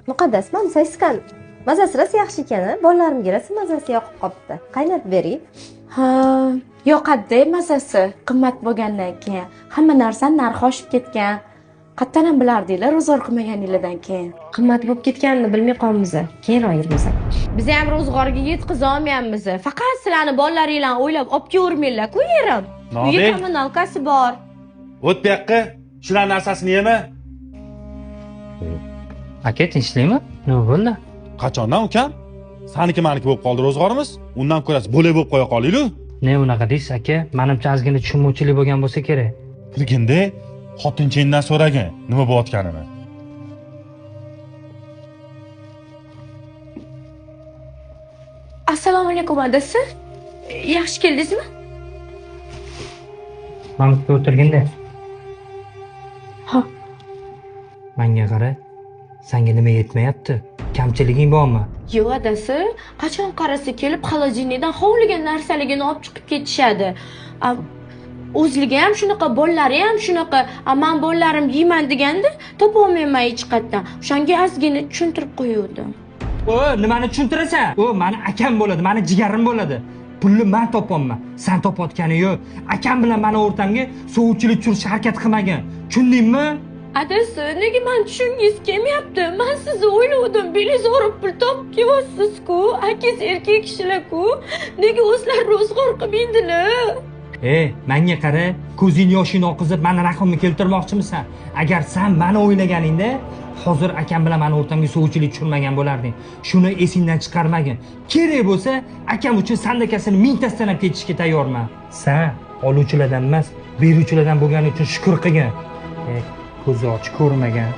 Muqaddas, mana sayskan. Mazasi rosa yaxshi ekan, bolalarimga rosa mazasi yoqib qopti. Qaynatib bering. Ha, yoqadi mazasi. Qimmat bo'lgandan keyin hamma narsa narxi oshib ketgan. Qattan ham bilardinglar ro'zg'or qilmaganinglardan keyin. Qimmat bo'lib ketganini bilmay qolamiz. Keyinroq yurmiz. Biz ham ro'zg'orga yetkiza olmayapmiz. Faqat sizlarni bolalaringlarni o'ylab olib kelvermanglar-ku yerim. Uyga kommunalkasi bor. O't bu yoqqa, shular narsasini yema. Aka, tinchlikmi? Nima bo'ldi? Qachondan ukam? Saniki meniki bo'lib qoldi ro'zg'orimiz. Undan ko'rasiz, bo'lak bo'lib qo'ya qolaylik. Ne unaqa deysiz aka? Menimcha ozgina tushunmovchilik bo'lgan bo'lsa kerak. Kirganda xotinchangdan so'ragin, nima bo'layotganini. Assalomu alaykum adasi. Yaxshi keldingizmi? Mamutga o'tirganda. Ha. Menga qara. Senga nima yetmayapti? Kamchiliging bormi? Yo'q adasi, qachon qarasa kelib xolodilnikdan hovligan narsaligini olib chiqib ketishadi. O'zligi ham shunaqa, bolalari ham shunaqa. Men bolalarim yeyman deganda topa olmayman hech qayerdan. O'shanga ozgina tushuntirib qo'yuvdim. O, nimani tushuntirasan? O, meni akam bo'ladi, meni jigarim bo'ladi. Pulni men topolman. Sen topotgani yo'q. Akam bilan meni o'rtamga sovuvchilik tushirish harakat qilmagan. Tushundingmi? Adasi, nega men tushungingiz kelmayapti? Men sizni o'ylovdim, belizorib pul topib kelyapsiz-ku. Akangiz erkak kishilar-ku. Nega o'zlari ro'zg'or qilmaydilar? Menga qara, ko'zing yoshini oqizib, meni raqamni keltirmoqchimisan? Agar sen meni o'ylaganingda, hozir akam bilan meni o'rtamga sovuvchilik tushirmagan bo'larding. Shuni esingdan chiqarmagin. Kerak bo'lsa, akam uchun sandakasini mingtasidan ham ketishga tayyorman. Sen oluvchilardan emas, beruvchilardan bo'lgani uchun shukr qilgin. Ko'zi ochiq ko'rmagan,